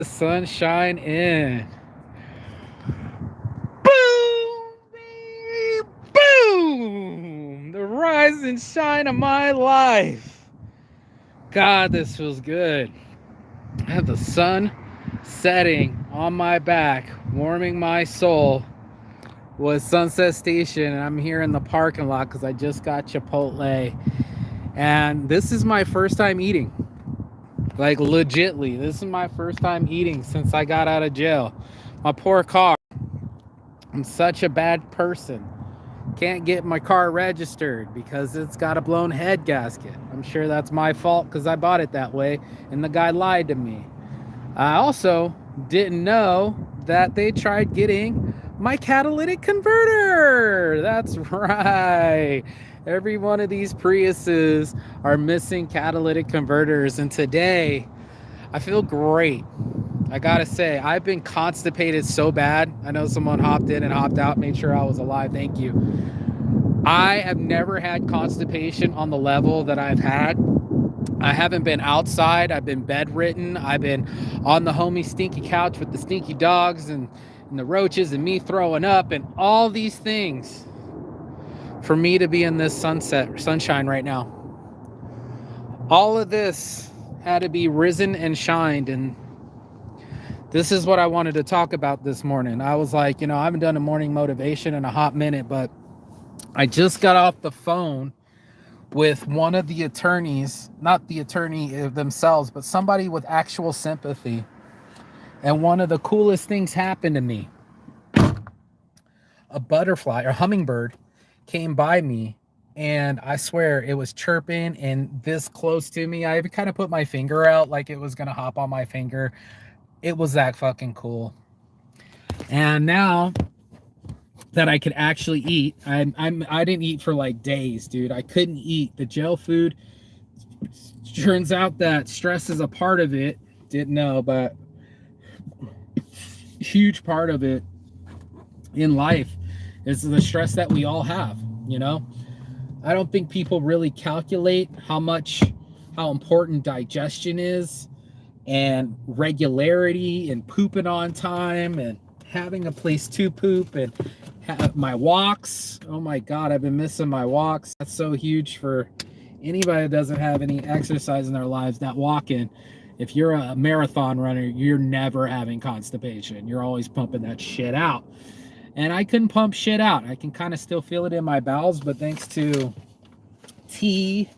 The sunshine in. Boom! Baby, boom! The rise and shine of my life. God, this feels good. I have the sun setting on my back, warming my soul with Sunset Station, and I'm here in the parking lot because I just got Chipotle. And this is my first time eating. Like, legitly, this is my first time eating since I got out of jail. My poor car. I'm such a bad person. Can't get my car registered because it's got a blown head gasket. I'm sure that's my fault because I bought it that way and the guy lied to me. I also didn't know that they tried getting my catalytic converter. That's right. Every one of these Priuses are missing catalytic converters, and today I feel great. I gotta say, I've been constipated so bad. I know someone hopped in and hopped out, made sure I was alive. Thank you. I have never had constipation on the level that I've had. I haven't been outside. I've been bedridden. I've been on the homie stinky couch with the stinky dogs and the roaches and me throwing up and all these things for me to be in this sunshine right now. All of this had to be risen and shined, and this is what I wanted to talk about this morning. I was like, I haven't done a morning motivation in a hot minute, but I just got off the phone with one of the attorneys, not the attorney themselves, but somebody with actual sympathy. And one of the coolest things happened to me. A butterfly or hummingbird came by me, and I swear it was chirping and this close to me. I kind of put my finger out like it was going to hop on my finger. It was that fucking cool. And now that I could actually eat, I didn't eat for like days, dude. I couldn't eat. The jail food, turns out that stress is a part of it. Didn't know, but huge part of it in life is the stress that we all have. I don't think people really calculate how important digestion is, and regularity, and pooping on time, and having a place to poop, and my walks. Oh my God, I've been missing my walks. That's so huge for anybody that doesn't have any exercise in their lives. That walking, if you're a marathon runner, you're never having constipation. You're always pumping that shit out. And I couldn't pump shit out. I can kind of still feel it in my bowels, but thanks to tea,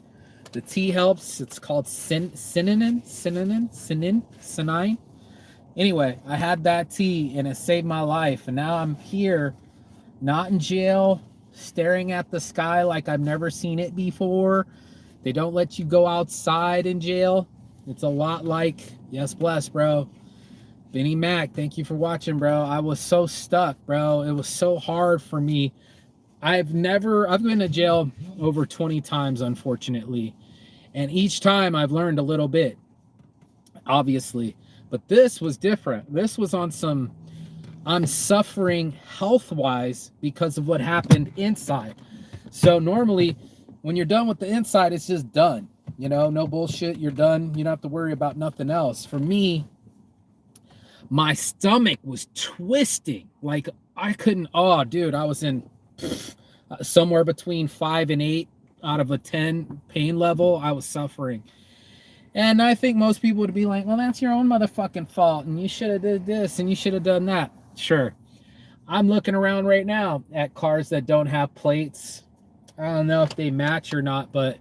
the tea helps. It's called synonym. Anyway, I had that tea and it saved my life. And now I'm here, not in jail, staring at the sky like I've never seen it before. They don't let you go outside in jail. It's a lot like, yes, bless, bro. Benny Mac, thank you for watching, bro. I was so stuck, bro. It was so hard for me. I've been to jail over 20 times, unfortunately. And each time I've learned a little bit, obviously. But this was different. This was I'm suffering health-wise because of what happened inside. So normally, when you're done with the inside, it's just done. No bullshit, you're done. You don't have to worry about nothing else. For me, my stomach was twisting. Like, I couldn't, oh, dude, I was in somewhere between 5 and 8 out of a 10 pain level. I was suffering. And I think most people would be like, well, that's your own motherfucking fault, and you should have did this, and you should have done that. Sure. I'm looking around right now at cars that don't have plates. I don't know if they match or not, but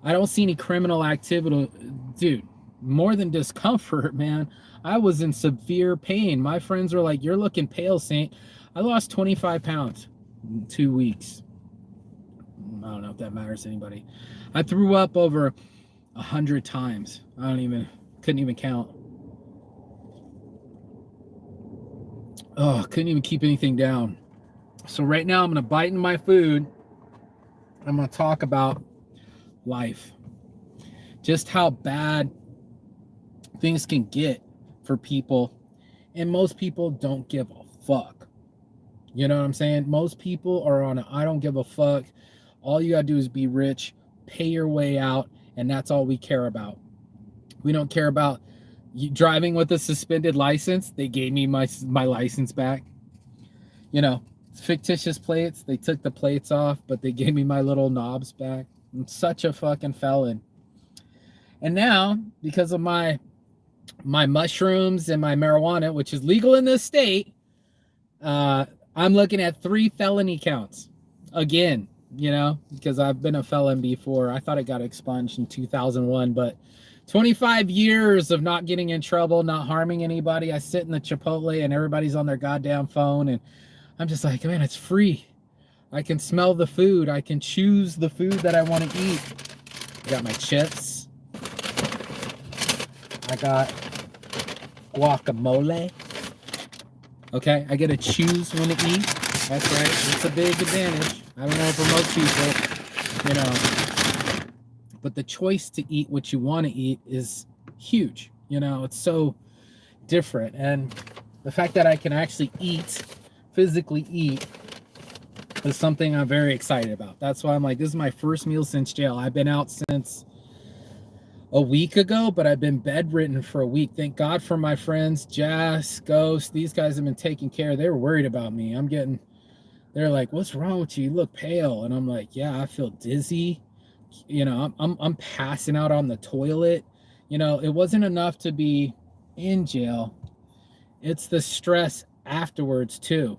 I don't see any criminal activity. Dude, more than discomfort, man. I was in severe pain. My friends were like, you're looking pale, Saint. I lost 25 pounds in 2 weeks. I don't know if that matters to anybody. I threw up over 100 times. Couldn't even count. Oh, couldn't even keep anything down. So right now I'm going to bite into my food. I'm going to talk about life. Just how bad things can get for people. And most people don't give a fuck. You know what I'm saying? Most people are on I don't give a fuck. All you got to do is be rich, pay your way out, and that's all we care about. We don't care about driving with a suspended license. They gave me my license back. You know, fictitious plates. They took the plates off, but they gave me my little knobs back. I'm such a fucking felon. And now, because of my mushrooms and my marijuana, which is legal in this state, I'm looking at 3 felony counts again, you know, because I've been a felon before. I thought it got expunged in 2001, but 25 years of not getting in trouble, not harming anybody. I sit in the Chipotle and everybody's on their goddamn phone, and I'm just like, man, it's free. I can smell the food. I can choose the food that I want to eat. I got my chips. I got guacamole. Okay, I get to choose when to eat. That's right. It's a big advantage. I don't know for most people, you know. But the choice to eat what you want to eat is huge. You know, it's so different. And the fact that I can actually eat, physically eat, is something I'm very excited about. That's why I'm like, this is my first meal since jail. I've been out since a week ago, but I've been bedridden for a week. Thank God for my friends, Jazz, Ghost. These guys have been taking care. They were worried about me. They're like, what's wrong with you? You look pale. And I'm like, yeah, I feel dizzy. You know, I'm passing out on the toilet. You know, it wasn't enough to be in jail. It's the stress afterwards too.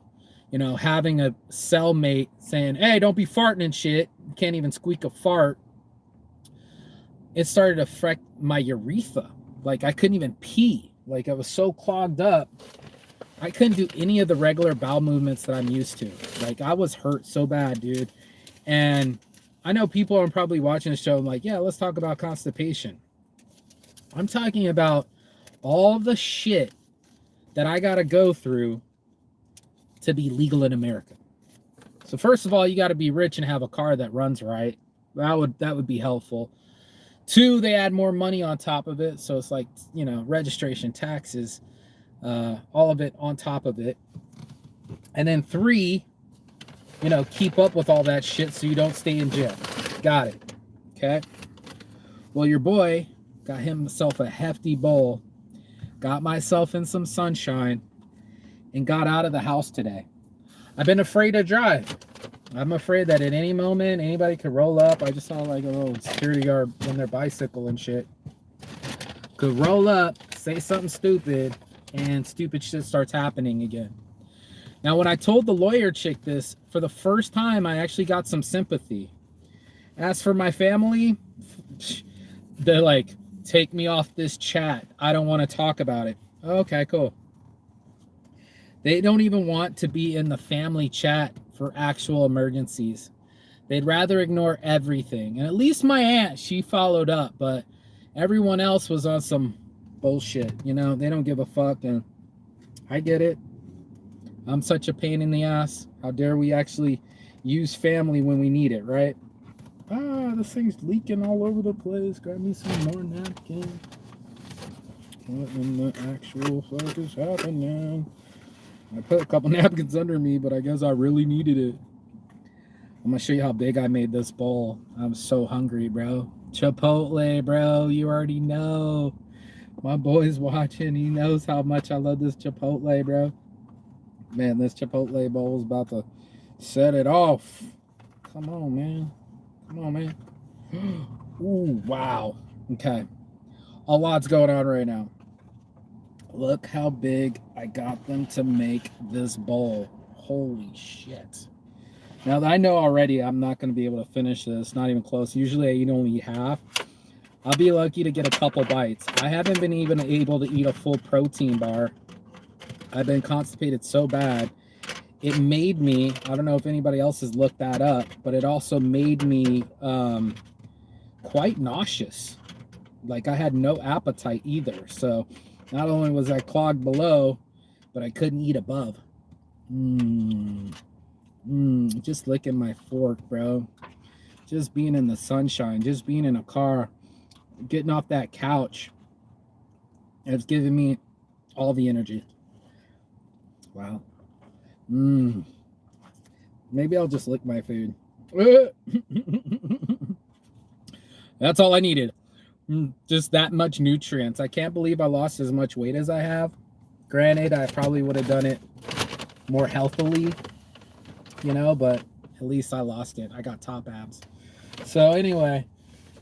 You know, having a cellmate saying, hey, don't be farting and shit. You can't even squeak a fart. It started to affect my urethra. Like, I couldn't even pee. Like, I was so clogged up. I couldn't do any of the regular bowel movements that I'm used to. Like, I was hurt so bad, dude. And I know people are probably watching the show like, yeah, let's talk about constipation. I'm talking about all the shit that I got to go through to be legal in America. So first of all, you got to be rich and have a car that runs right. That would be helpful. 2, they add more money on top of it. So it's like, you know, registration, taxes, all of it on top of it. And then 3, you know, keep up with all that shit so you don't stay in jail. Got it. Okay. Well, your boy got himself a hefty bowl, got myself in some sunshine, and got out of the house today. I've been afraid to drive. I'm afraid that at any moment, anybody could roll up. I just saw like a little security guard on their bicycle and shit. Could roll up, say something stupid, and stupid shit starts happening again. Now, when I told the lawyer chick this, for the first time, I actually got some sympathy. As for my family, they're like, take me off this chat. I don't want to talk about it. Okay, cool. They don't even want to be in the family chat for actual emergencies. They'd rather ignore everything. And at least my aunt, she followed up, but everyone else was on some bullshit. You know, they don't give a fuck, and I get it. I'm such a pain in the ass. How dare we actually use family when we need it, right? Ah, this thing's leaking all over the place. Grab me some more napkins. What in the actual fuck is happening? I put a couple napkins under me, but I guess I really needed it. I'm gonna show you how big I made this bowl. I'm so hungry, bro. Chipotle, bro. You already know. My boy's watching. He knows how much I love this Chipotle, bro. Man, this Chipotle bowl is about to set it off. Come on, man. Come on, man. Ooh, wow. Okay. A lot's going on right now. Look how big I got them to make this bowl. Holy shit. Now, I know already I'm not going to be able to finish this. Not even close. Usually I eat only half. I'll be lucky to get a couple bites. I haven't been even able to eat a full protein bar. I've been constipated so bad. It made me, I don't know if anybody else has looked that up, but it also made me quite nauseous. Like, I had no appetite either. So not only was I clogged below, but I couldn't eat above. Just licking my fork, bro. Just being in the sunshine, just being in a car, getting off that couch. It's giving me all the energy. Wow. Maybe I'll just lick my food. That's all I needed. Just that much nutrients. I can't believe I lost as much weight as I have. Granted, I probably would have done it more healthily, you know, but at least I lost it. I got top abs. So anyway,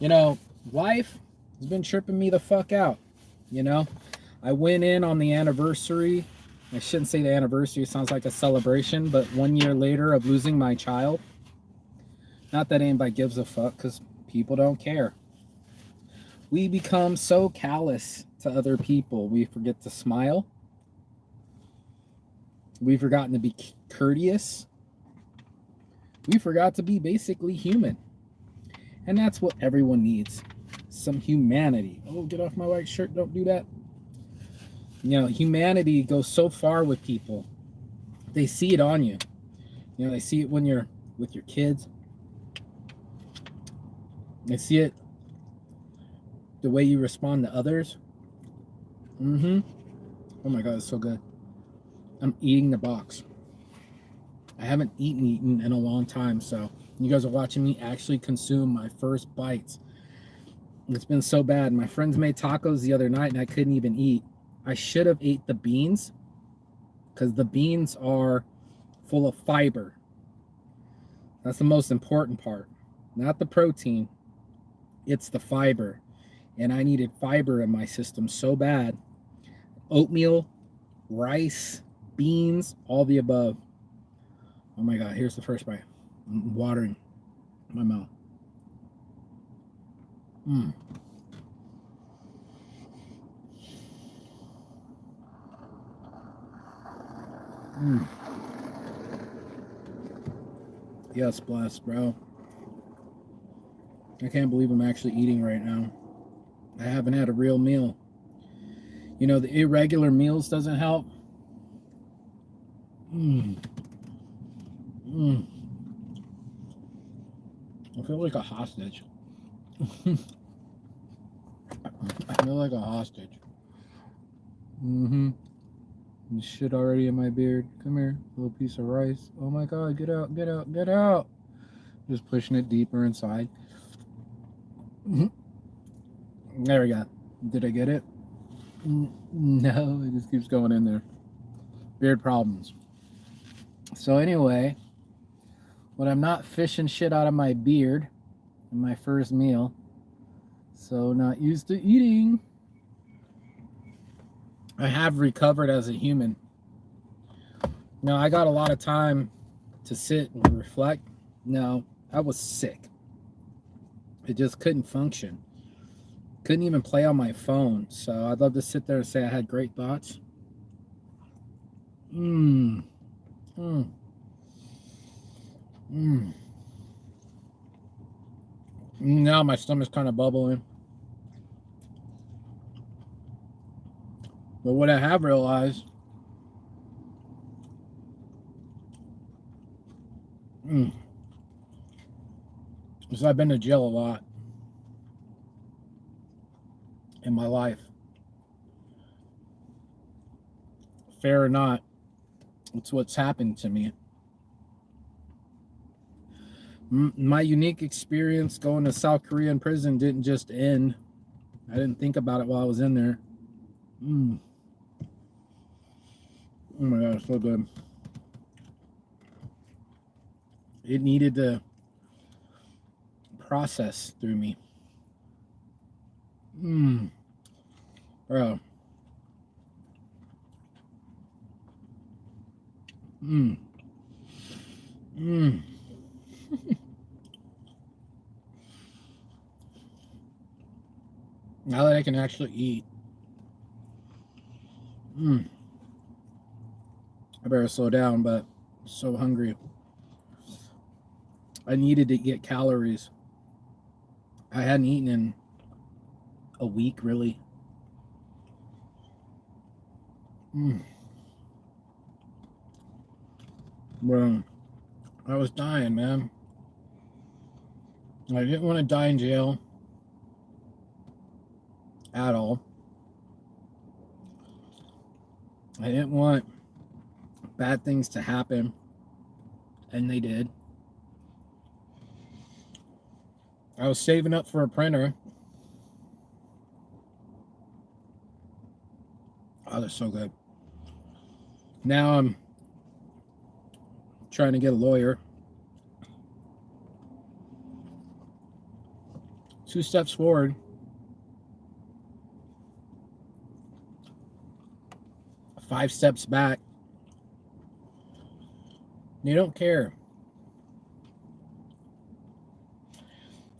you know, life has been tripping me the fuck out, you know. I went in on the anniversary. I shouldn't say the anniversary, it sounds like a celebration, but 1 year later of losing my child. Not that anybody gives a fuck, because people don't care. We become so callous to other people. We forget to smile. We've forgotten to be courteous. We forgot to be basically human. And that's what everyone needs. Some humanity. Oh, get off my white shirt. Don't do that. You know, humanity goes so far with people. They see it on you. You know, they see it when you're with your kids. They see it the way you respond to others. Oh my God, it's so good. I'm eating the box. I haven't eaten in a long time, so you guys are watching me actually consume my first bites. It's been so bad. My friends made tacos the other night and I couldn't even eat. I should have ate the beans because the beans are full of fiber. That's the most important part. Not the protein. It's the fiber. And I needed fiber in my system so bad. Oatmeal, rice, beans, all the above. Oh my God, here's the first bite. I'm watering my mouth. Yes, bless, bro. I can't believe I'm actually eating right now. I haven't had a real meal. You know, the irregular meals doesn't help. I feel like a hostage. I feel like a hostage. Shit already in my beard. Come here, little piece of rice. Oh my God, get out, get out, get out. Just pushing it deeper inside. There we go. Did I get it? No, it just keeps going in there. Beard problems. So anyway, when I'm not fishing shit out of my beard in my first meal, so not used to eating, I have recovered as a human. Now, I got a lot of time to sit and reflect. No, I was sick. I just couldn't function. Couldn't even play on my phone. So I'd love to sit there and say I had great thoughts. Now my stomach's kind of bubbling. But what I have realized is I've been to jail a lot in my life. Fair or not, it's what's happened to me. My unique experience going to South Korean prison didn't just end. I didn't think about it while I was in there. Oh my God, it's so good. It needed to process through me. Bro. Now that I can actually eat. I better slow down, but I'm so hungry. I needed to get calories. I hadn't eaten in a week, really. Bro, I was dying, man. I didn't want to die in jail at all. I didn't want bad things to happen, and they did. I was saving up for a printer. Oh, they're so good. Now I'm trying to get a lawyer. 2 steps forward, 5 steps back. You don't care.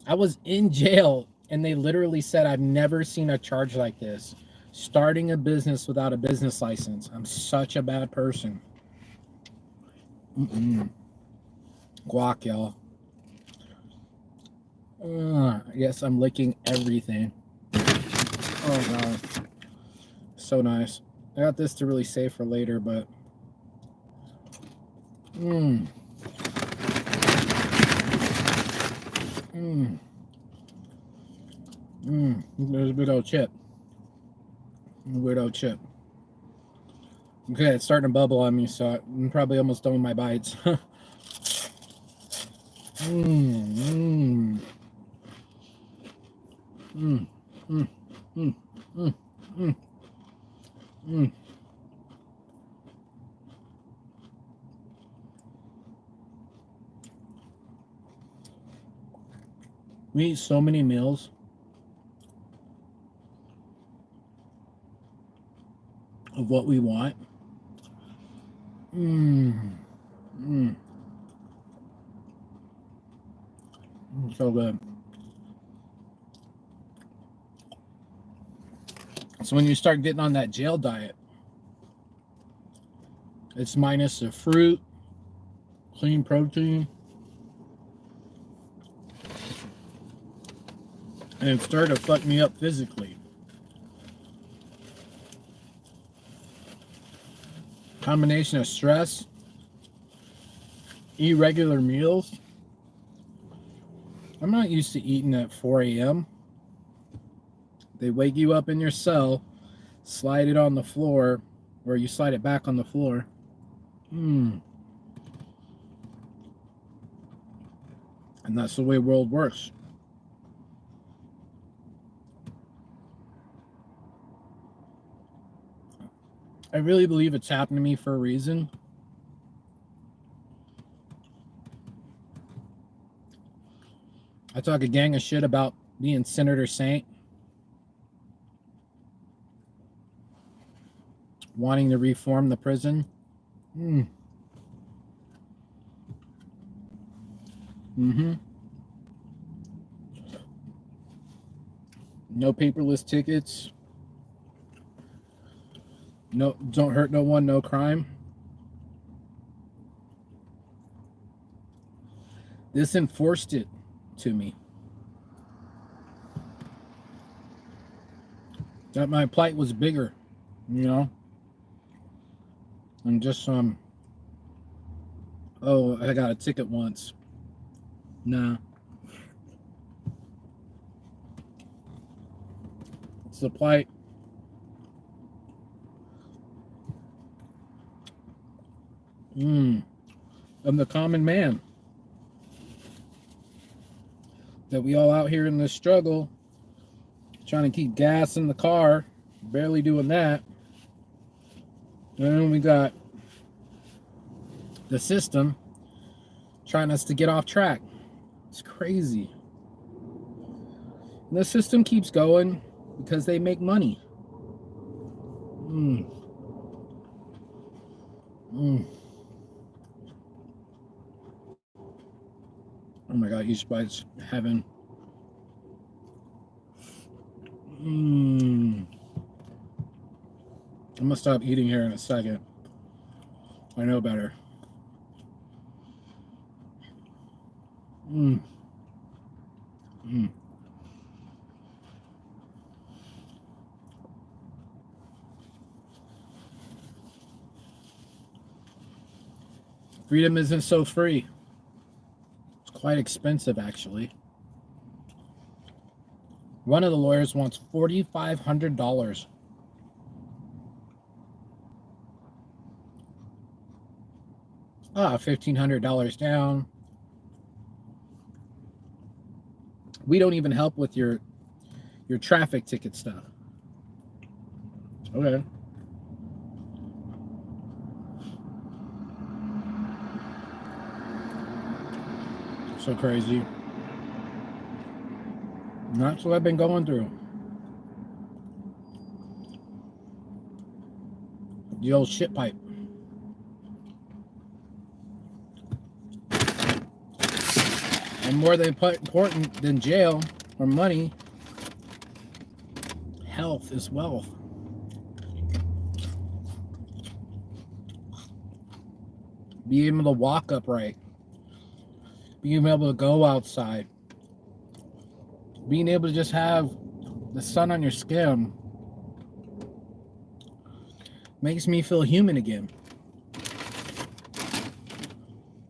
I was in jail and they literally said, I've never seen a charge like this. Starting a business without a business license. I'm such a bad person. Guac, y'all. I guess I'm licking everything. Oh, God. So nice. I got this to really save for later, but... There's a big old chip. Weird old chip. Okay, it's starting to bubble on me, so I'm probably almost done with my bites. We eat so many meals. Of what we want. So good. So when you start getting on that jail diet, it's minus the fruit, clean protein, and it started to fuck me up physically. Combination of stress, irregular meals. I'm not used to eating at 4 a.m. They wake you up in your cell, slide it on the floor, or you slide it back on the floor. And that's the way the world works. I really believe it's happened to me for a reason. I talk a gang of shit about being Senator Saint, wanting to reform the prison. No paperless tickets. No, don't hurt no one, no crime. This enforced it to me. That my plight was bigger, you know? And just oh, I got a ticket once. Nah. It's the plight. Of the common man. That we all out here in this struggle, trying to keep gas in the car, barely doing that. And then we got the system trying us to get off track. It's crazy. And the system keeps going because they make money. Oh my God, each bite's heaven. I'm gonna stop eating here in a second. I know better. Freedom isn't so free. It's quite expensive, actually. One of the lawyers wants $4,500. $1,500 down. We don't even help with your traffic ticket stuff. Okay. So crazy. And that's what I've been going through. The old shit pipe. And more than important than jail or money, health is wealth. Being able to walk upright. Being able to go outside. Being able to just have the sun on your skin makes me feel human again.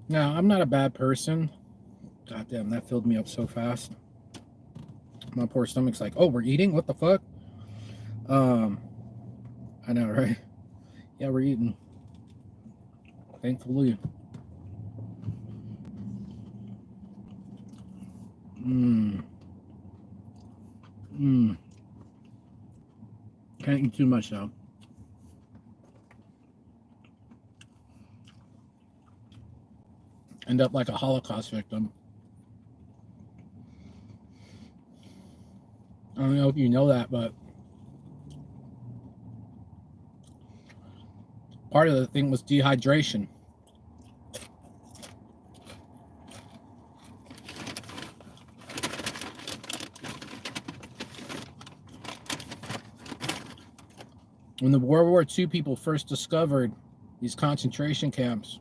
Now, I'm not a bad person. God damn, that filled me up so fast. My poor stomach's like, oh, we're eating? What the fuck? I know, right? Yeah, we're eating. Thankfully. Can't eat too much though. End up like a Holocaust victim. I don't know if you know that, but part of the thing was dehydration. When the World War II people first discovered these concentration camps,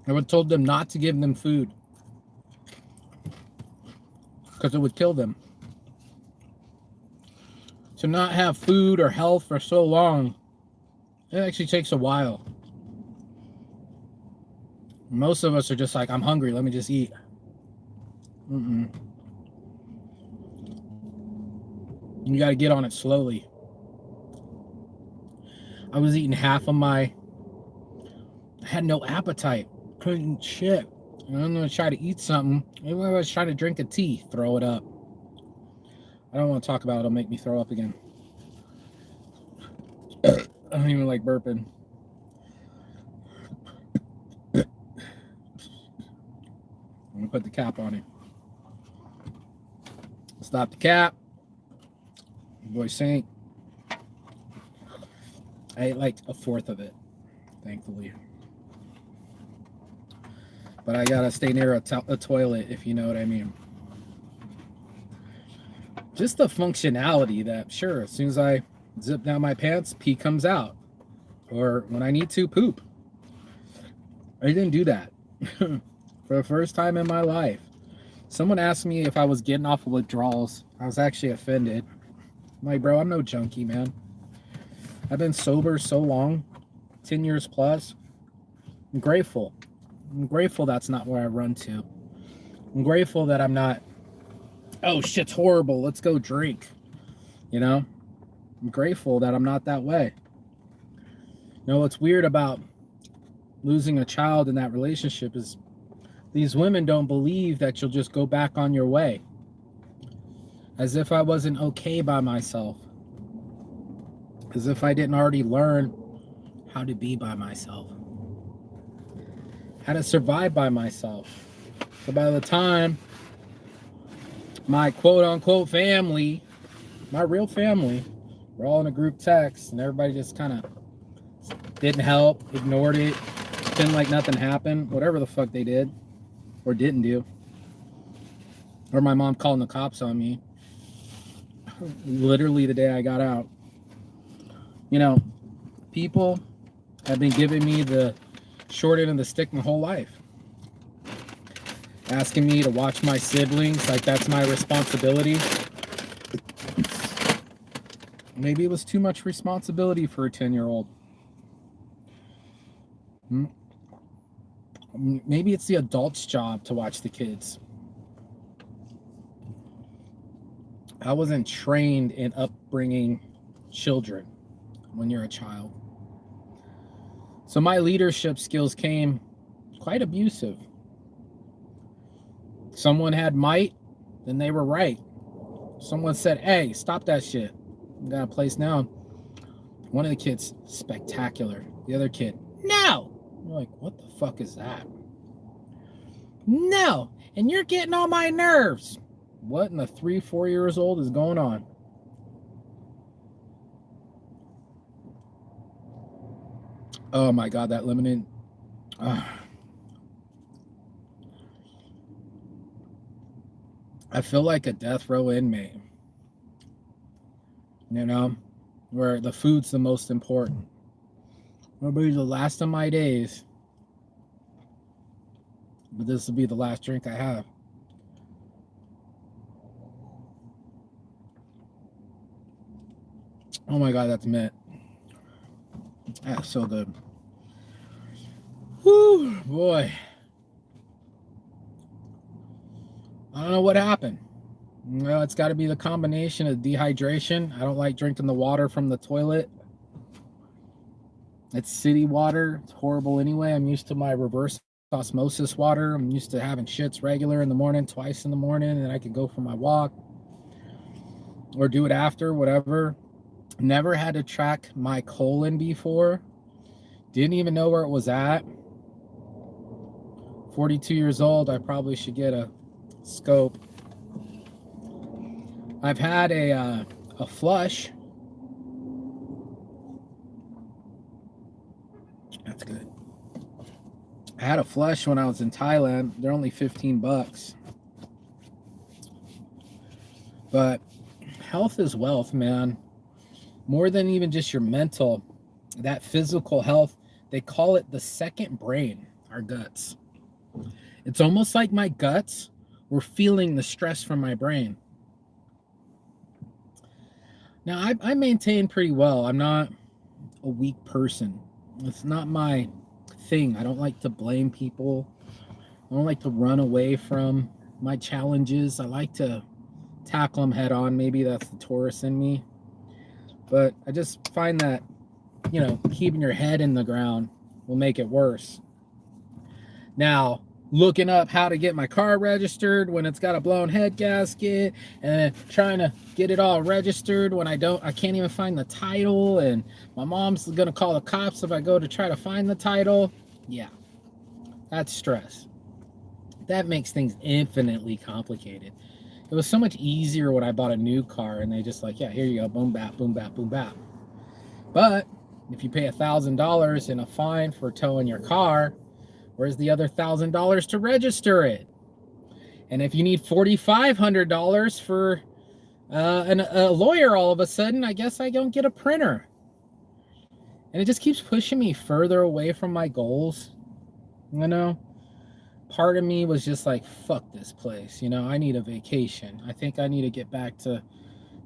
everyone told them not to give them food because it would kill them. To not have food or health for so long, it actually takes a while. Most of us are just like, I'm hungry, let me just eat. You got to get on it slowly. I was eating half of I had no appetite. Couldn't shit. And I'm going to try to eat something. Maybe I was trying to drink a tea. Throw it up. I don't want to talk about it. It'll make me throw up again. I don't even like burping. I'm going to put the cap on it. Stop the cap. Boy Saint. I ate like a fourth of it, thankfully. But I gotta stay near a toilet, if you know what I mean. Just the functionality that, sure, as soon as I zip down my pants, pee comes out. Or when I need to, poop. I didn't do that. For the first time in my life. Someone asked me if I was getting off of withdrawals. I was actually offended. I'm like, bro, I'm no junkie, man. I've been sober so long, 10 years plus. I'm grateful. I'm grateful that's not where I run to. I'm grateful that I'm not, oh, shit's horrible, let's go drink. You know? I'm grateful that I'm not that way. You know, what's weird about losing a child in that relationship is these women don't believe that you'll just go back on your way. As if I wasn't okay by myself. As if I didn't already learn how to be by myself. How to survive by myself. So by the time my quote-unquote family, my real family, we're all in a group text and everybody just kind of didn't help, ignored it, pretended like nothing happened, whatever the fuck they did or didn't do. Or my mom calling the cops on me. Literally the day I got out. You know, people have been giving me the short end of the stick my whole life. Asking me to watch my siblings like that's my responsibility. Maybe it was too much responsibility for a 10-year-old. Maybe it's the adult's job to watch the kids. I wasn't trained in upbringing children when you're a child. So my leadership skills came quite abusive. Someone had might, then they were right. Someone said, hey, stop that shit. You got a place now. One of the kids, spectacular. The other kid, no, You're like, what the fuck is that? No, and you're getting on my nerves. What in the 3-4 years old is going on? Oh my God, that lemonade. I feel like a death row inmate. You know, where the food's the most important. It'll be the last of my days. But this will be the last drink I have. Oh my God, that's mint. That's so good. Whew, boy. I don't know what happened. Well, it's got to be the combination of dehydration. I don't like drinking the water from the toilet. It's city water. It's horrible anyway. I'm used to my reverse osmosis water. I'm used to having shits regular in the morning, twice in the morning, and I can go for my walk or do it after, whatever. Never had to track my colon before. Didn't even know where it was at. 42 years old, I probably should get a scope. I've had a flush. That's good. I had a flush when I was in Thailand. They're only $15. But health is wealth, man. More than even just your mental, that physical health, they call it the second brain, our guts. It's almost like my guts were feeling the stress from my brain. Now, I maintain pretty well. I'm not a weak person. It's not my thing. I don't like to blame people. I don't like to run away from my challenges. I like to tackle them head on. Maybe that's the Taurus in me. But I just find that, you know, keeping your head in the ground will make it worse. Now, looking up how to get my car registered when it's got a blown head gasket, and then trying to get it all registered when I can't even find the title, and my mom's gonna call the cops if I go to try to find the title. Yeah, that's stress. That makes things infinitely complicated. It was so much easier when I bought a new car and they just like, yeah, here you go, boom, bap, boom, bap, boom, bap. But if you pay $1,000 in a fine for towing your car, where's the other $1,000 to register it? And if you need $4,500 for a lawyer all of a sudden, I guess I don't get a printer. And it just keeps pushing me further away from my goals, you know? Part of me was just like, fuck this place. You know, I need a vacation. I think I need to get back to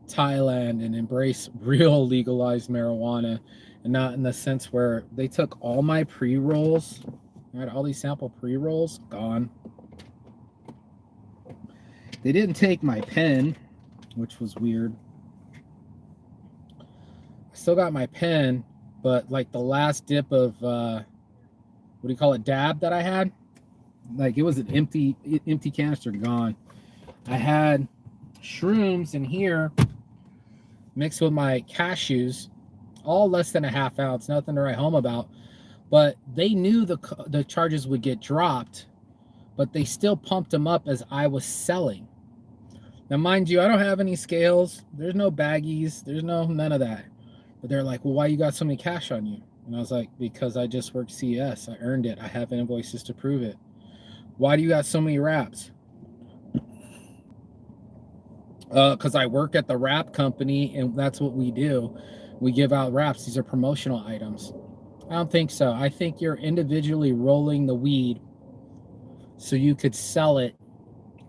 Thailand and embrace real legalized marijuana, and not in the sense where they took all my pre-rolls, right? All these sample pre-rolls, gone. They didn't take my pen, which was weird. I still got my pen, but like the last dip of, what do you call it, dab that I had, like it was an empty canister, gone. I had shrooms in here mixed with my cashews, all less than a half ounce, nothing to write home about. But they knew the charges would get dropped, but they still pumped them up as I was selling. Now, mind you, I don't have any scales. There's no baggies. There's none of that. But they're like, well, why you got so many cash on you? And I was like, because I just worked CES. I earned it. I have invoices to prove it. Why do you got so many wraps? Because I work at the wrap company, and that's what we do. We give out wraps. These are promotional items. I don't think so. I think you're individually rolling the weed so you could sell it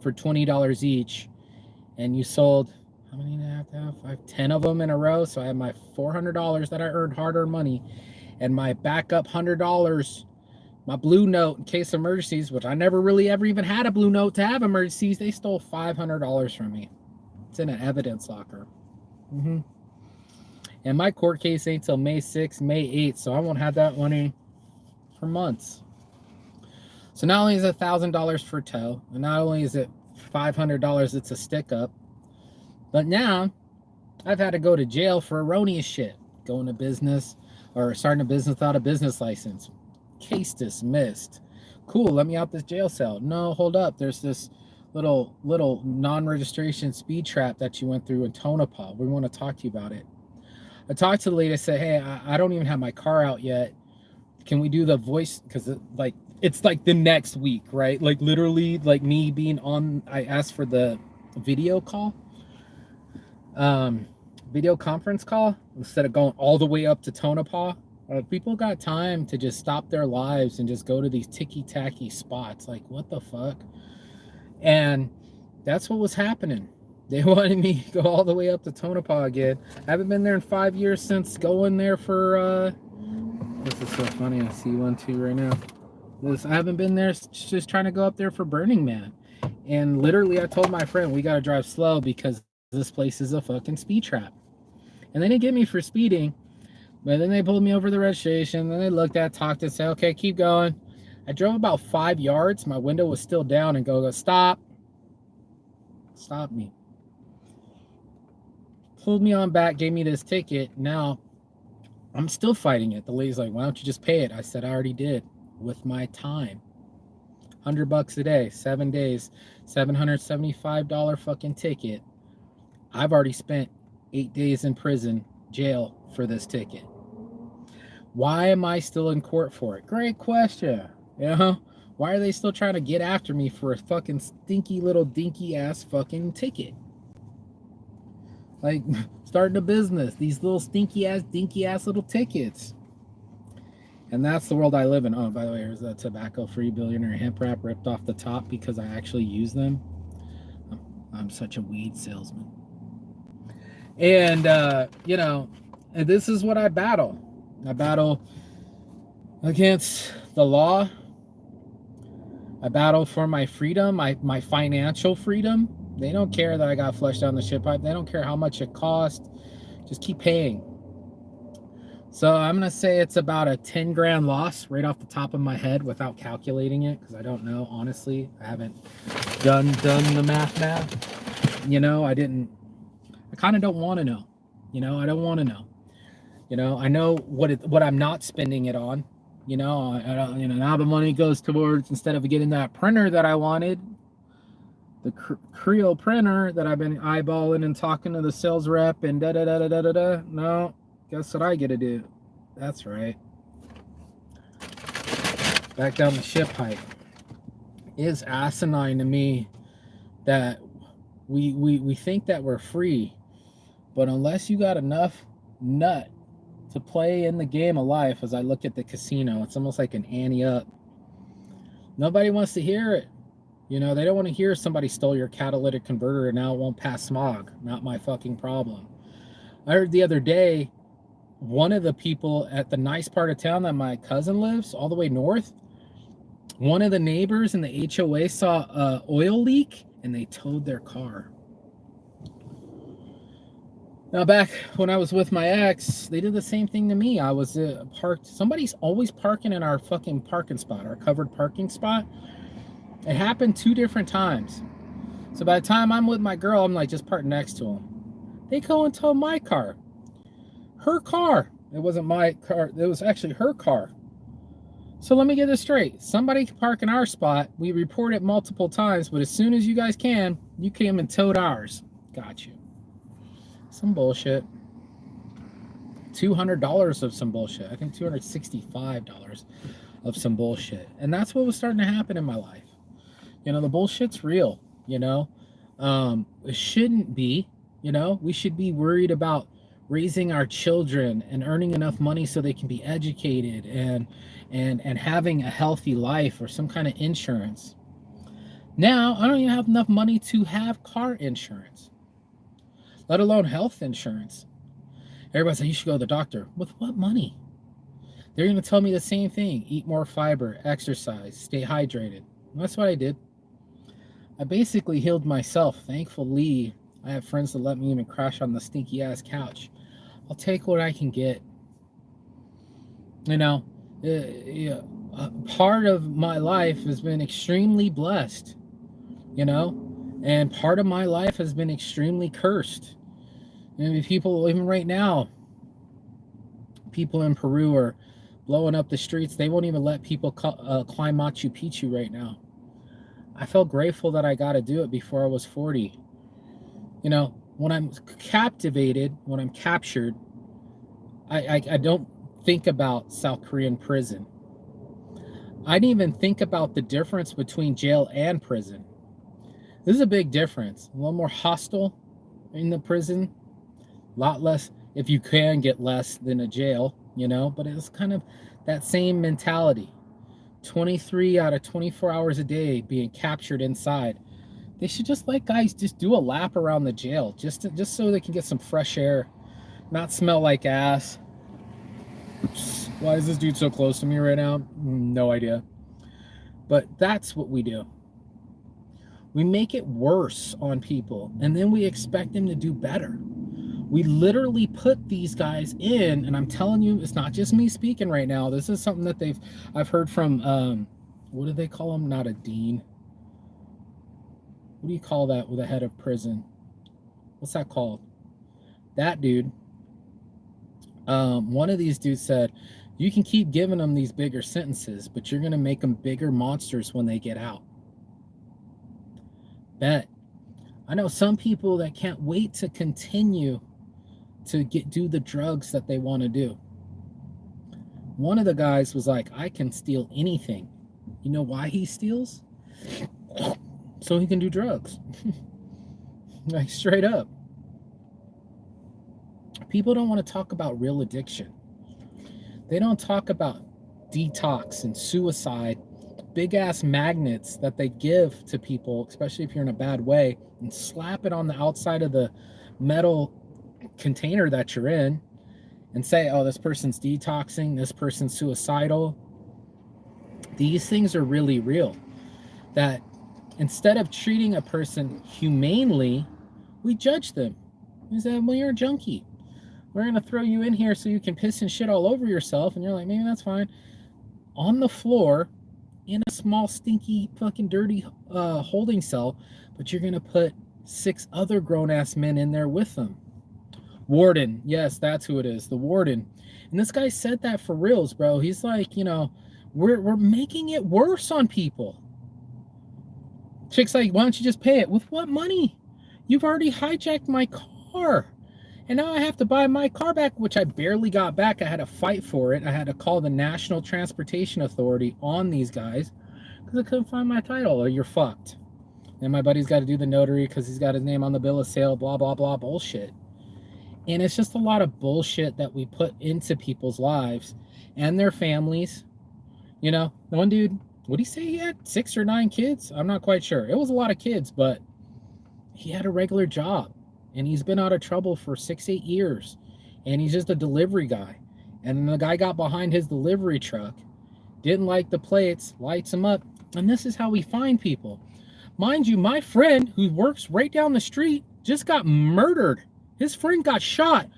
for $20 each, and you sold, how many did I have to have? 5, 10 of them in a row. So I have my $400 that I earned hard-earned money, and my backup $100, my blue note in case of emergencies, which I never really ever even had a blue note to have emergencies. They stole $500 from me. It's in an evidence locker. And my court case ain't till May 6th, May 8th, so I won't have that money for months. So not only is it $1,000 for tow, and not only is it $500, it's a stick up, but now I've had to go to jail for erroneous shit. Going to business or starting a business without a business license. Case dismissed. Cool, let me out this jail cell. No, hold up. There's this little non-registration speed trap that you went through in Tonopah. We want to talk to you about it. I talked to the lady. I said, hey, I don't even have my car out yet. Can we do the voice? Because it's like the next week, right? Like literally, like me being on. I asked for the video call, video conference call instead of going all the way up to Tonopah. People got time to just stop their lives and just go to these ticky-tacky spots. Like, what the fuck? And that's what was happening. They wanted me to go all the way up to Tonopah again. I haven't been there in 5 years since going there for, this is so funny. I see one too right now. I haven't been there, just trying to go up there for Burning Man. And literally I told my friend, we got to drive slow because this place is a fucking speed trap. And they didn't get me for speeding, but then they pulled me over the registration. Then they looked at, talked, and said, okay, keep going. I drove about 5 yards. My window was still down and go, stop. Stop me. Pulled me on back, gave me this ticket. Now, I'm still fighting it. The lady's like, why don't you just pay it? I said, I already did with my time. $100 a day, 7 days, $775 fucking ticket. I've already spent 8 days in prison, jail for this ticket. Why am I still in court for it? Great question. You know, why are they still trying to get after me for a fucking stinky little dinky ass fucking ticket? Like starting a business, these little stinky ass, dinky ass little tickets. And that's the world I live in. Oh, by the way, here's a tobacco-free billionaire hemp wrap ripped off the top because I actually use them. I'm such a weed salesman. And, you know, and this is what I battle. I battle against the law. I battle for my freedom, my financial freedom. They don't care that I got flushed down the shit pipe. They don't care how much it cost. Just keep paying. So I'm going to say it's about a 10 grand loss right off the top of my head without calculating it because I don't know. Honestly, I haven't done the math. You know, I kind of don't want to know. You know, I don't want to know. You know, I know what I'm not spending it on. You know, I you know, now the money goes towards, instead of getting that printer that I wanted, the Creo printer that I've been eyeballing and talking to the sales rep and da-da-da-da-da-da. No, guess what I get to do? That's right. Back down the ship pipe. It is asinine to me that we think that we're free, but unless you got enough nut to play in the game of life, as I look at the casino, it's almost like an ante up. Nobody wants to hear it. You know, they don't want to hear somebody stole your catalytic converter and now it won't pass smog. Not my fucking problem. I heard the other day, one of the people at the nice part of town that my cousin lives, all the way north, one of the neighbors in the HOA saw an oil leak and they towed their car. Now, back when I was with my ex, they did the same thing to me. I was parked. Somebody's always parking in our fucking parking spot, our covered parking spot. It happened 2 different times. So by the time I'm with my girl, I'm like, just park next to them. They go and tow my car. Her car. It wasn't my car. It was actually her car. So let me get this straight. Somebody can park in our spot. We report it multiple times, but as soon as you guys can, you came and towed ours. Got you. Some bullshit. $200 of some bullshit. I think $265 of some bullshit. And that's what was starting to happen in my life. You know, the bullshit's real, you know. It shouldn't be, you know. We should be worried about raising our children and earning enough money so they can be educated and having a healthy life or some kind of insurance. Now, I don't even have enough money to have car insurance, let alone health insurance. Everybody's like, you should go to the doctor. With what money? They're going to tell me the same thing. Eat more fiber, exercise, stay hydrated. And that's what I did. I basically healed myself. Thankfully, I have friends that let me even crash on the stinky ass couch. I'll take what I can get. You know, part of my life has been extremely blessed, you know, and part of my life has been extremely cursed. I mean, people, even right now, people in Peru are blowing up the streets. They won't even let people climb Machu Picchu right now. I felt grateful that I got to do it before I was 40. You know, when I'm captivated, when I'm captured, I don't think about South Korean prison. I didn't even think about the difference between jail and prison. This is a big difference. A little more hostile in the prison, a lot less, if you can get less than a jail, you know, but it's kind of that same mentality. 23 out of 24 hours a day being captured inside. They should just let guys just do a lap around the jail just so they can get some fresh air, not smell like ass. Why is this dude so close to me right now? No idea. But that's what we do. We make it worse on people, and then we expect them to do better. We literally put these guys in, and I'm telling you, it's not just me speaking right now. This is something that I've heard from, what do they call them? Not a dean. What do you call that with the head of prison? What's that called? That dude. One of these dudes said, you can keep giving them these bigger sentences, but you're going to make them bigger monsters when they get out. Bet. I know some people that can't wait to continue to do the drugs that they want to do. One of the guys was like, I can steal anything. You know why he steals? So he can do drugs. Like, straight up. People don't want to talk about real addiction. They don't talk about detox and suicide, big ass magnets that they give to people, especially if you're in a bad way, and slap it on the outside of the metal container that you're in and say, oh, this person's detoxing, this person's suicidal. These things are really real. That instead of treating a person humanely, we judge them. We say, well, you're a junkie. We're going to throw you in here so you can piss and shit all over yourself. And you're like, maybe that's fine. On the floor, in a small, stinky, fucking dirty holding cell, but you're going to put 6 other grown-ass men in there with them. Warden. Yes, that's who it is. The warden. And this guy said that for reals, bro. He's like, you know, we're making it worse on people. Chick's like, why don't you just pay it? With what money? You've already hijacked my car. And now I have to buy my car back, which I barely got back. I had to fight for it. I had to call the National Transportation Authority on these guys because I couldn't find my title. Or you're fucked. And my buddy's got to do the notary because he's got his name on the bill of sale, blah, blah, blah, bullshit. And it's just a lot of bullshit that we put into people's lives and their families. You know, the one dude, what did he say he had? 6 or 9 kids? I'm not quite sure. It was a lot of kids, but he had a regular job. And he's been out of trouble for 6-8 years. And he's just a delivery guy. And the guy got behind his delivery truck, didn't like the plates, lights him up. And this is how we find people. Mind you, my friend who works right down the street just got murdered. His friend got shot.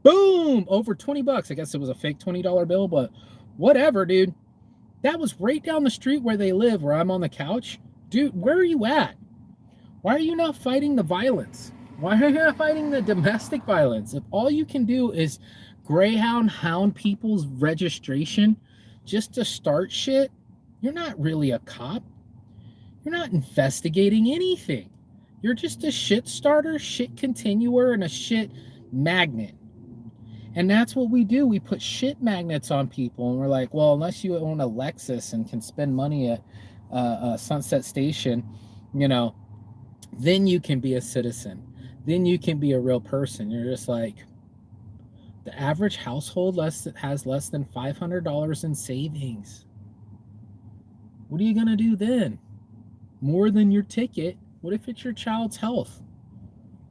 Boom! Over 20 bucks. I guess it was a fake $20 bill, but whatever, dude. That was right down the street where they live, where I'm on the couch. Dude, where are you at? Why are you not fighting the violence? Why are you not fighting the domestic violence? If all you can do is greyhound hound people's registration just to start shit, you're not really a cop. You're not investigating anything. You're just a shit starter, shit continuer, and a shit magnet. And that's what we do. We put shit magnets on people, and we're like, well, unless you own a Lexus and can spend money at Sunset Station, you know, then you can be a citizen. Then you can be a real person. You're just like, the average household has less than $500 in savings. What are you going to do then? More than your ticket. What if it's your child's health?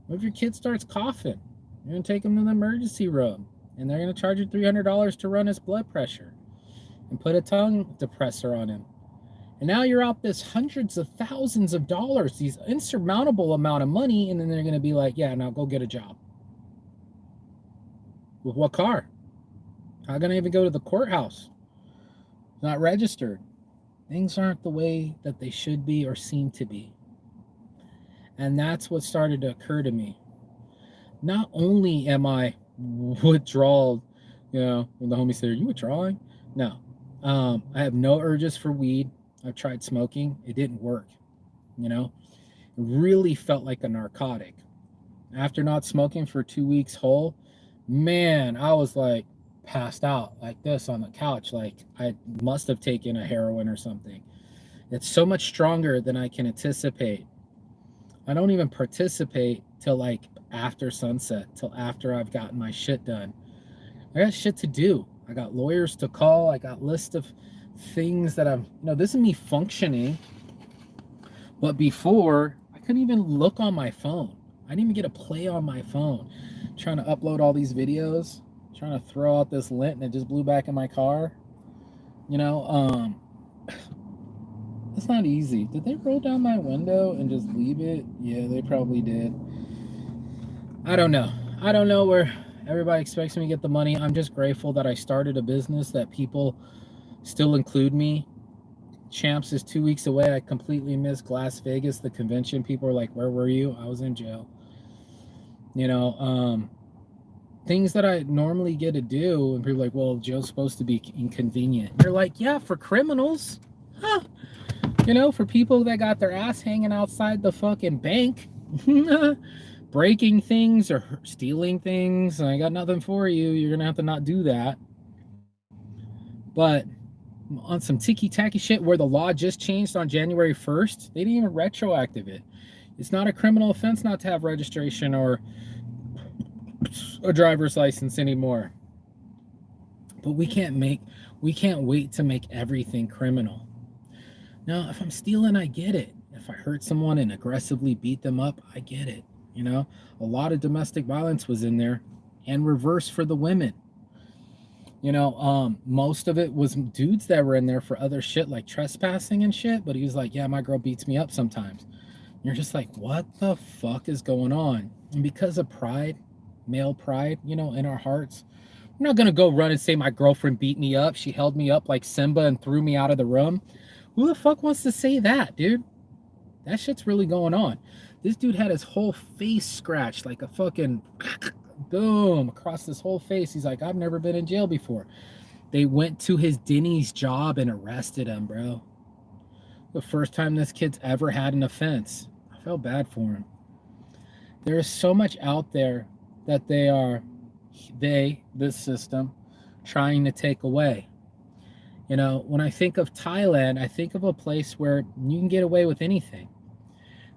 What if your kid starts coughing? You're going to take him to the emergency room, and they're going to charge you $300 to run his blood pressure and put a tongue depressor on him. And now you're out this hundreds of thousands of dollars, these insurmountable amount of money, and then they're going to be like, yeah, now go get a job. With what car? How can I even go to the courthouse? It's not registered. Things aren't the way that they should be or seem to be. And that's what started to occur to me. Not only am I withdrawal, you know, when the homie said, are you withdrawing? No. I have no urges for weed. I've tried smoking. It didn't work. You know, it really felt like a narcotic. After not smoking for 2 weeks whole, man, I was like passed out like this on the couch. Like I must have taken a heroin or something. It's so much stronger than I can anticipate. I don't even participate till like after sunset, till after I've gotten my shit done. I got shit to do. I got lawyers to call. I got list of things that this is me functioning. But before, I couldn't even look on my phone. I didn't even get a play on my phone. Trying to upload all these videos, trying to throw out this lint, and it just blew back in my car. You know, it's not easy. Did they roll down my window and just leave it? Yeah, they probably did. I don't know. I don't know where everybody expects me to get the money. I'm just grateful that I started a business that people still include me. Champs is 2 weeks away. I completely missed Las Vegas, the convention. People were like, "Where were you?" I was in jail. You know, things that I normally get to do, and people are like, "Well, jail's supposed to be inconvenient." You're like, "Yeah, for criminals, huh? You know, for people that got their ass hanging outside the fucking bank, breaking things or stealing things. I got nothing for you. You're gonna have to not do that." But on some ticky-tacky shit where the law just changed on January 1st, they didn't even retroactive it. It's not a criminal offense not to have registration or a driver's license anymore. But we can't wait to make everything criminal. Now, if I'm stealing, I get it. If I hurt someone and aggressively beat them up, I get it. You know, a lot of domestic violence was in there, and reverse for the women. You know, most of it was dudes that were in there for other shit like trespassing and shit. But he was like, "Yeah, my girl beats me up sometimes." And you're just like, what the fuck is going on? And because of pride, male pride, you know, in our hearts, we're not gonna go run and say my girlfriend beat me up. She held me up like Simba and threw me out of the room. Who the fuck wants to say that, dude? That shit's really going on. This dude had his whole face scratched like a fucking boom across his whole face. He's like, "I've never been in jail before." They went to his Denny's job and arrested him, bro. The first time this kid's ever had an offense. I felt bad for him. There is so much out there that this system, trying to take away. You know, when I think of Thailand, I think of a place where you can get away with anything.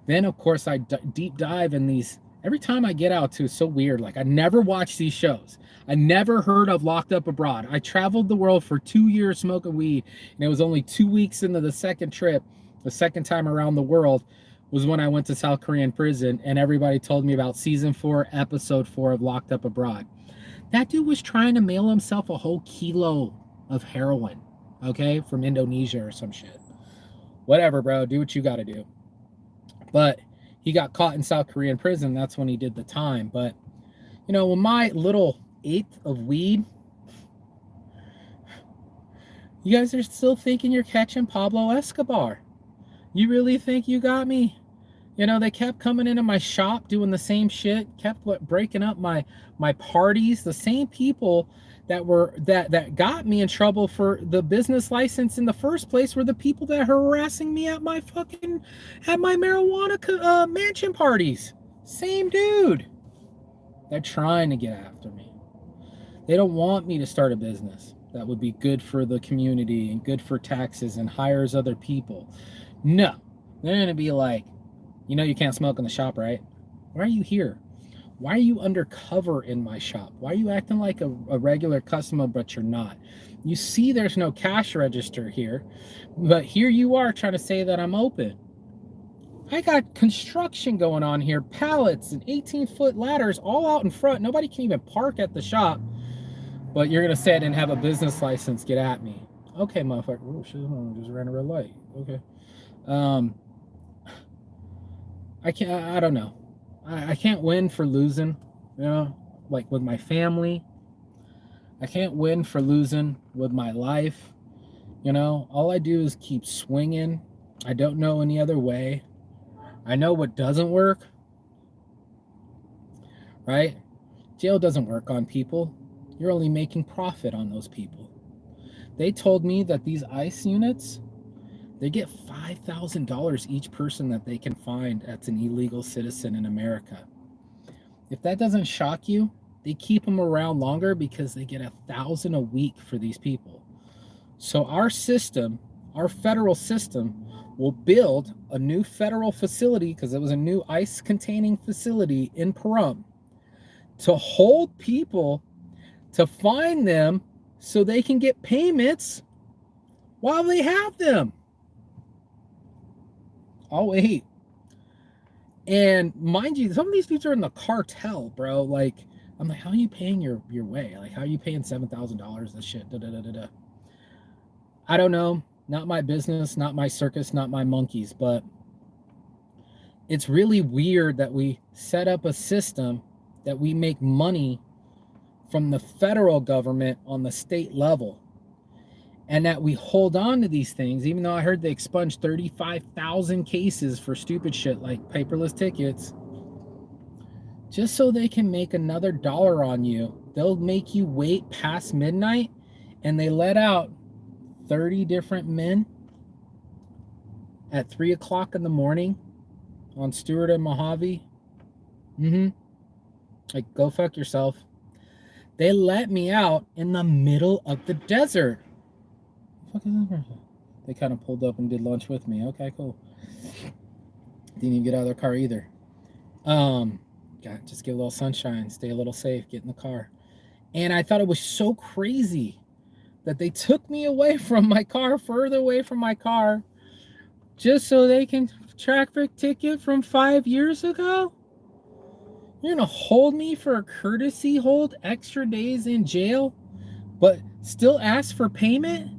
Then, of course, I deep dive in these. Every time I get out to, it's so weird. Like, I never watched these shows. I never heard of Locked Up Abroad. I traveled the world for 2 years smoking weed, and it was only 2 weeks into the second trip, the second time around the world, was when I went to South Korean prison, and everybody told me about season 4, episode 4 of Locked Up Abroad. That dude was trying to mail himself a whole kilo of heroin, okay, from Indonesia or some shit. Whatever, bro. Do what you got to do. But he got caught in South Korean prison. That's when he did the time. But, you know, when my little eighth of weed, you guys are still thinking you're catching Pablo Escobar. You really think you got me? You know, they kept coming into my shop doing the same shit, kept breaking up my parties. The same people that got me in trouble for the business license in the first place were the people that are harassing me at my marijuana mansion parties. Same dude. They're trying to get after me. They don't want me to start a business that would be good for the community and good for taxes and hires other people. No, they're going to be like, "You know you can't smoke in the shop, right? Why are you here? Why are you undercover in my shop? Why are you acting like a regular customer, but you're not? You see there's no cash register here, but here you are trying to say that I'm open. I got construction going on here, pallets and 18-foot ladders all out in front. Nobody can even park at the shop, but you're going to say I didn't have a business license. Get at me." Okay, motherfucker. Oh, shit, I just ran a red light. Okay. I don't know. I can't win for losing, you know, like with my family. I can't win for losing with my life. You know, all I do is keep swinging. I don't know any other way. I know what doesn't work, right? Jail doesn't work on people. You're only making profit on those people. They told me that these ICE units, they get $5,000 each person that they can find that's an illegal citizen in America. If that doesn't shock you, they keep them around longer because they get $1,000 a week for these people. So our system, our federal system, will build a new federal facility, because it was a new ICE containing facility in Pahrump, to hold people, to find them so they can get payments while they have them. I'll wait. And mind you, some of these dudes are in the cartel, bro. Like, I'm like, how are you paying your way? Like, how are you paying $7,000 this shit? Da, da, da, da, da. I don't know. Not my business, not my circus, not my monkeys. But it's really weird that we set up a system that we make money from the federal government on the state level, and that we hold on to these things, even though I heard they expunged 35,000 cases for stupid shit like paperless tickets, just so they can make another dollar on you. They'll make you wait past midnight, and they let out 30 different men at 3 o'clock in the morning on Stewart and Mojave. Like, go fuck yourself. They let me out in the middle of the desert. What the fuck is that person? They kind of pulled up and did lunch with me. Okay, cool. Didn't even get out of their car either. Just get a little sunshine, stay a little safe, get in the car. And I thought it was so crazy that they took me away from my car, further away from my car, just so they can traffic ticket from 5 years ago? You're gonna hold me for a courtesy hold, extra days in jail, but still ask for payment?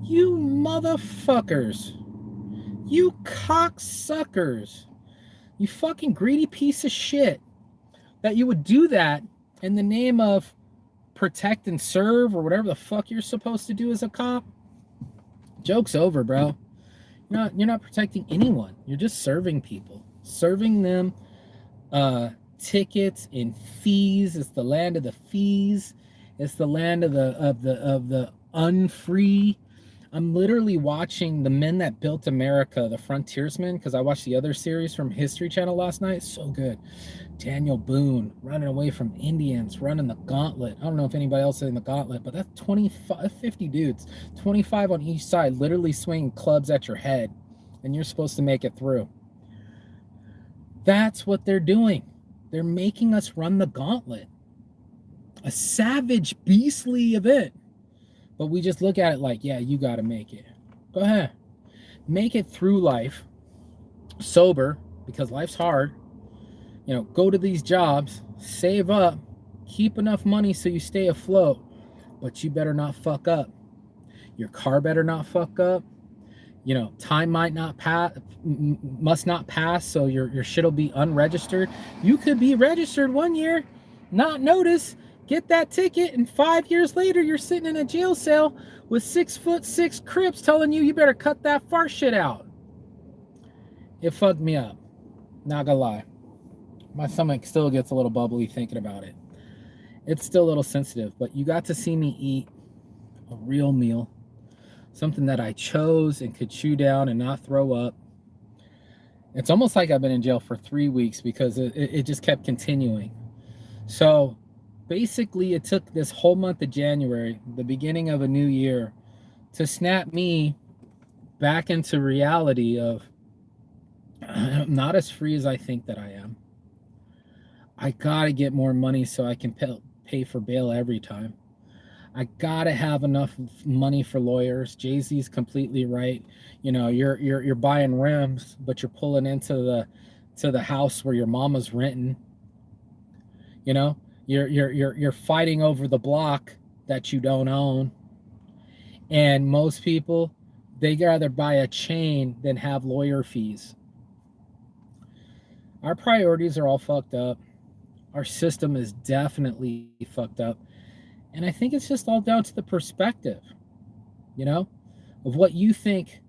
You motherfuckers. You cocksuckers. You fucking greedy piece of shit. That you would do that in the name of protect and serve, or whatever the fuck you're supposed to do as a cop. Joke's over, bro. You're not protecting anyone. You're just serving people. Serving them tickets and fees. It's the land of the fees. It's the land of the unfree. I'm literally watching The Men That Built America, the Frontiersmen, because I watched the other series from History Channel last night. So good. Daniel Boone running away from Indians, running the gauntlet. I don't know if anybody else is in the gauntlet, but that's 50 dudes, 25 on each side, literally swinging clubs at your head, and you're supposed to make it through. That's what they're doing. They're making us run the gauntlet. A savage, beastly event. But we just look at it like, yeah, you got to make it. Go ahead. Make it through life sober, because life's hard. Go to these jobs, save up, keep enough money so you stay afloat, but you better not fuck up. Your car better not fuck up. Time must not pass, so your shit'll be unregistered. You could be registered 1 year, not notice, get that ticket, and 5 years later you're sitting in a jail cell with 6'6" Crips telling you better cut that fart shit out. It fucked me up. Not gonna lie. My stomach still gets a little bubbly thinking about it. It's still a little sensitive, but you got to see me eat a real meal. Something that I chose and could chew down and not throw up. It's almost like I've been in jail for 3 weeks, because it just kept continuing. So basically, it took this whole month of January, the beginning of a new year, to snap me back into reality of I'm not as free as I think that I am. I gotta get more money so I can pay for bail every time. I gotta have enough money for lawyers. Jay-Z's completely right. You're buying rims, but you're pulling into the house where your mama's renting. You're fighting over the block that you don't own. And most people, they'd rather buy a chain than have lawyer fees. Our priorities are all fucked up. Our system is definitely fucked up. And I think it's just all down to the perspective, of what you think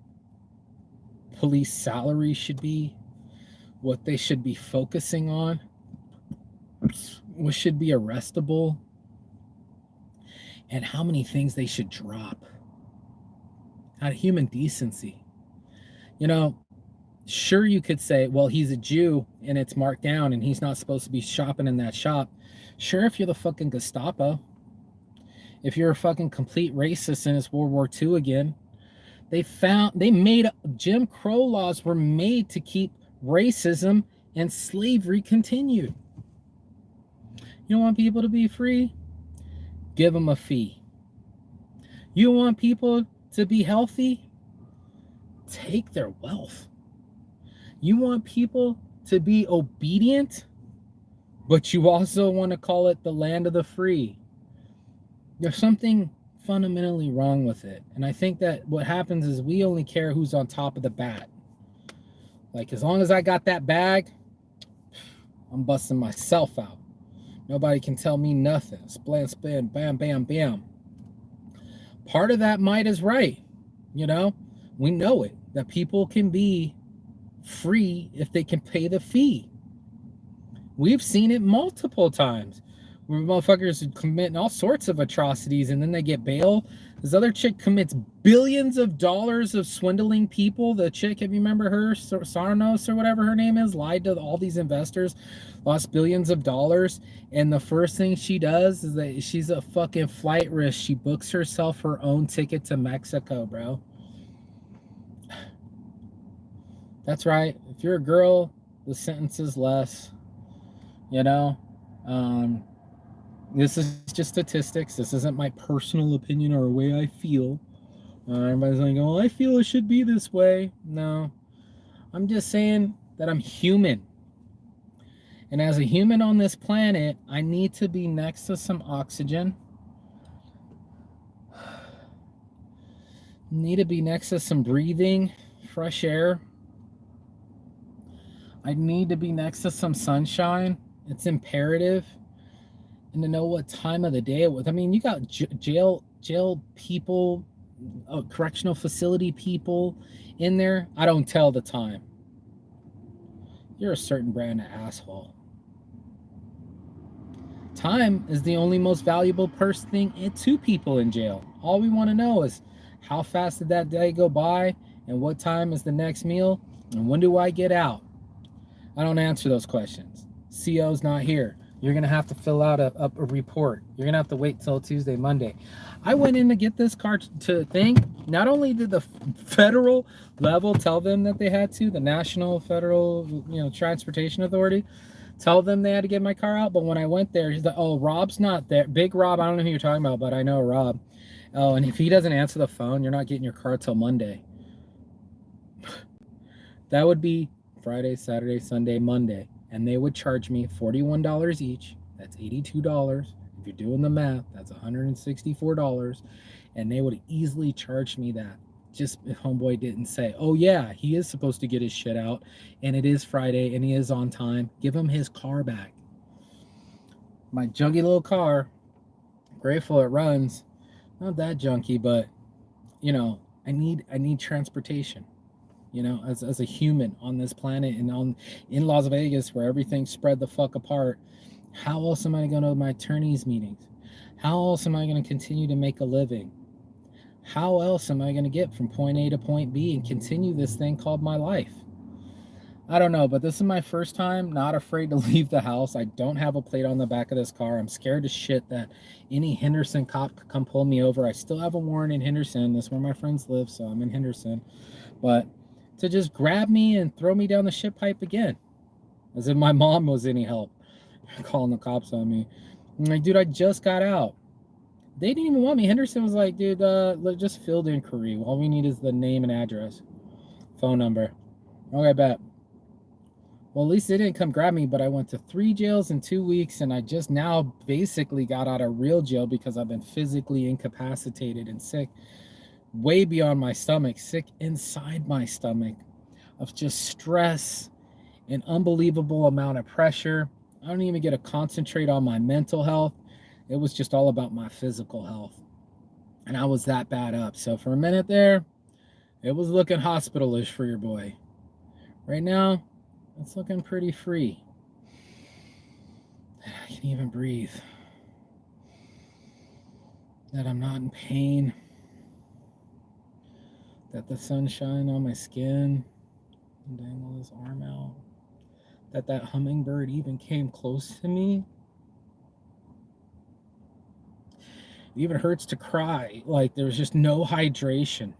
police salary should be, what they should be focusing on, what should be arrestable. and how many things they should drop out of human decency. You know, sure, you could say, well, he's a Jew and it's marked down and he's not supposed to be shopping in that shop. Sure, if you're the fucking Gestapo, if you're a fucking complete racist and it's World War II again, they made Jim Crow laws were made to keep racism and slavery continued. You want people to be free? Give them a fee. You want people to be healthy? Take their wealth. You want people to be obedient, but you also want to call it the land of the free. There's something fundamentally wrong with it. And I think that what happens is we only care who's on top of the bat. Like, as long as I got that bag, I'm busting myself out. Nobody can tell me nothing. Splan, spin, bam, bam, bam. Part of that might is right. You know, we know it, that people can be free if they can pay the fee. We've seen it multiple times where motherfuckers committing all sorts of atrocities and then they get bail. This other chick commits billions of dollars of swindling people. The chick, if you remember her, Sarnos or whatever her name is, lied to all these investors, lost billions of dollars. And the first thing she does is that she's a fucking flight risk. She books herself her own ticket to Mexico, bro. That's right. If you're a girl, the sentence is less. You know, this is just statistics. This isn't my personal opinion or a way I feel. Everybody's like, oh, I feel it should be this way. No, I'm just saying that I'm human. And as a human on this planet, I need to be next to some oxygen. Need to be next to some breathing, fresh air. I need to be next to some sunshine. It's imperative. And to know what time of the day it was. I mean, you got jail people, correctional facility people in there. I don't tell the time. You're a certain brand of asshole. Time is the only most valuable thing to people in jail. All we want to know is how fast did that day go by and what time is the next meal and when do I get out? I don't answer those questions. CO's not here. You're going to have to fill out a report. You're going to have to wait till Tuesday, Monday. I went in to get this car to thing. Not only did the federal level tell them that they had to, the National Federal, Transportation Authority, tell them they had to get my car out. But when I went there, he's like, oh, Rob's not there. Big Rob, I don't know who you're talking about, but I know Rob. Oh, and if he doesn't answer the phone, you're not getting your car till Monday. That would be Friday, Saturday, Sunday, Monday. And they would charge me $41 each. That's $82. If you're doing the math, that's $164. And they would easily charge me that. Just if homeboy didn't say, oh yeah, he is supposed to get his shit out. And it is Friday and he is on time. Give him his car back. My junky little car, grateful it runs. Not that junky, but I need transportation. As a human on this planet and in Las Vegas where everything's spread the fuck apart, how else am I going to my attorneys meetings? How else am I going to continue to make a living? How else am I going to get from point A to point B and continue this thing called my life? I don't know, but this is my first time not afraid to leave the house. I don't have a plate on the back of this car. I'm scared as shit that any Henderson cop could come pull me over. I still have a warrant in Henderson. That's where my friends live, so I'm in Henderson. But to just grab me and throw me down the shit pipe again. As if my mom was any help. Calling the cops on me. I'm like, dude, I just got out. They didn't even want me. Henderson was like, dude, just filled inquiry. All we need is the name and address. Phone number. Okay, bet. Well, at least they didn't come grab me, but I went to 3 jails in 2 weeks, and I just now basically got out of real jail because I've been physically incapacitated and sick. Way beyond my stomach, sick inside my stomach of just stress and unbelievable amount of pressure. I don't even get to concentrate on my mental health. It was just all about my physical health. And I was that bad up. So for a minute there, it was looking hospitalish for your boy. Right now, it's looking pretty free. I can't even breathe. that I'm not in pain, that the sunshine on my skin and dangle his arm out, that hummingbird even came close to me. It even hurts to cry. Like there was just no hydration.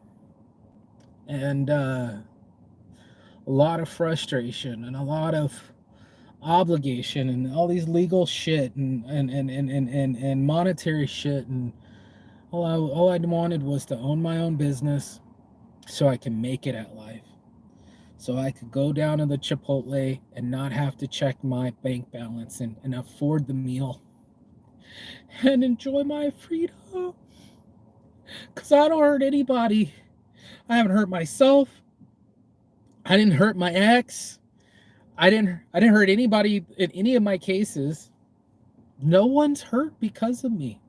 And a lot of frustration and a lot of obligation and all these legal shit and monetary shit. And all I wanted was to own my own business so I can make it at life. So I could go down to the Chipotle and not have to check my bank balance and afford the meal and enjoy my freedom. Because I don't hurt anybody. I haven't hurt myself. I didn't hurt my ex. I didn't hurt anybody in any of my cases. No one's hurt because of me.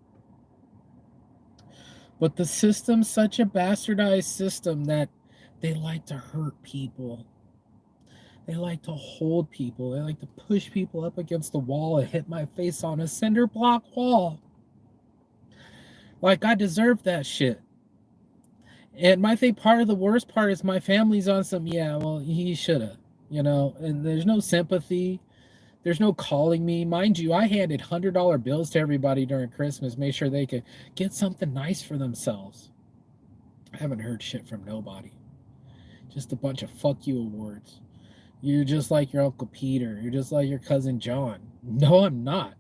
But the system's such a bastardized system that they like to hurt people. They like to hold people. They like to push people up against the wall and hit my face on a cinder block wall. Like I deserve that shit. And my thing, part of the worst part is my family's on some, yeah, well, he shoulda, and there's no sympathy. There's no calling me. Mind you, I handed $100 bills to everybody during Christmas, made sure they could get something nice for themselves. I haven't heard shit from nobody. Just a bunch of fuck you awards. You're just like your Uncle Peter. You're just like your cousin John. No, I'm not.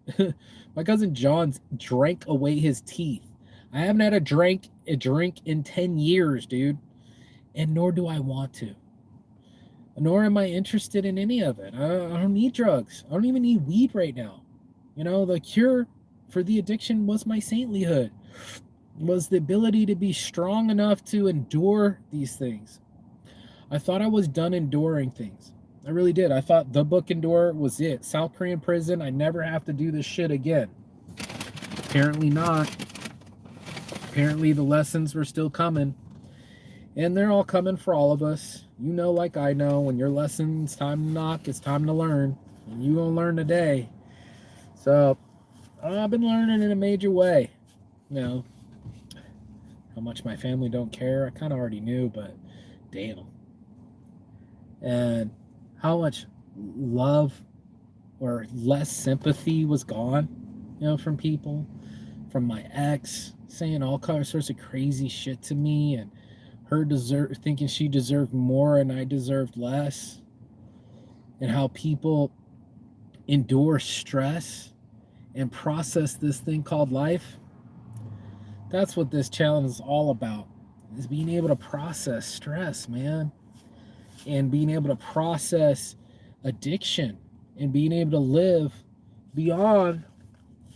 My cousin John's drank away his teeth. I haven't had a drink in 10 years, dude. And nor do I want to. Nor am I interested in any of it. I don't need drugs. I don't even need weed right now. The cure for the addiction was my saintlyhood. Was the ability to be strong enough to endure these things. I thought I was done enduring things. I really did. I thought the book Endure was it. South Korean prison, I never have to do this shit again. Apparently not. Apparently the lessons were still coming. And they're all coming for all of us. Like I know, when your lesson's time to knock, it's time to learn. And you gonna learn today. So, I've been learning in a major way. How much my family don't care, I kind of already knew, but damn. And how much love or less sympathy was gone, from people, from my ex, saying all sorts of crazy shit to me, and her thinking she deserved more and I deserved less, and how people endure stress and process this thing called life. That's what this challenge is all about, is being able to process stress, man, and being able to process addiction and being able to live beyond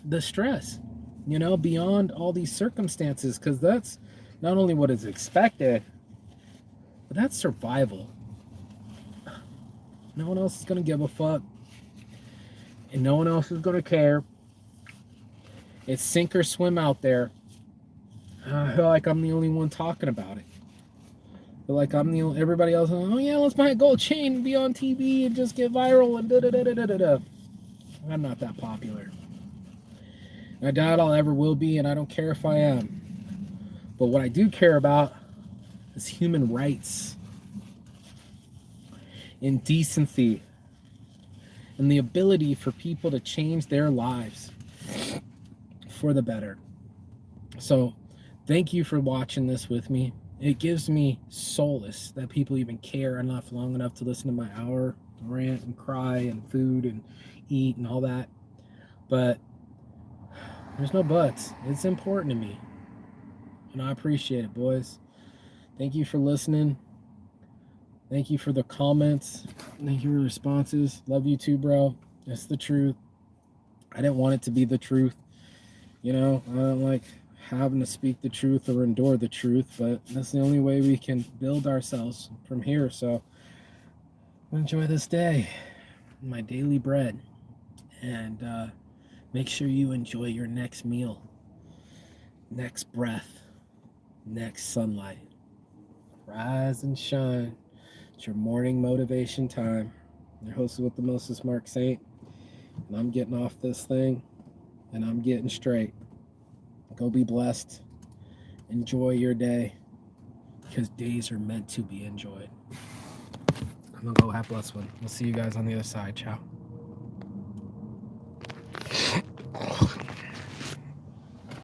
the stress, beyond all these circumstances, because that's not only what is expected, but that's survival. No one else is going to give a fuck, and no one else is going to care. It's sink or swim out there. I feel like I'm the only one talking about it. I feel like I'm the only, everybody else, oh yeah, let's buy a gold chain and be on TV and just get viral and da-da-da-da-da-da. I'm not that popular. I doubt I'll ever will be, and I don't care if I am. But what I do care about is human rights and decency and the ability for people to change their lives for the better. So thank you for watching this with me. It gives me solace that people even care enough long enough to listen to my hour rant and cry and food and eat and all that. But there's no buts. It's important to me. And I appreciate it, boys. Thank you for listening. Thank you for the comments. Thank you for the responses. Love you too, bro. That's the truth. I didn't want it to be the truth. I don't like having to speak the truth or endure the truth, but that's the only way we can build ourselves from here. So enjoy this day, my daily bread, and make sure you enjoy your next meal, next breath, next sunlight. Rise and shine. It's your morning motivation time. Your host with the mostest, Mark Saint, and I'm getting off this thing, and I'm getting straight. Go be blessed. Enjoy your day, because days are meant to be enjoyed. I'm gonna go have a blessed one. We'll see you guys on the other side. Ciao.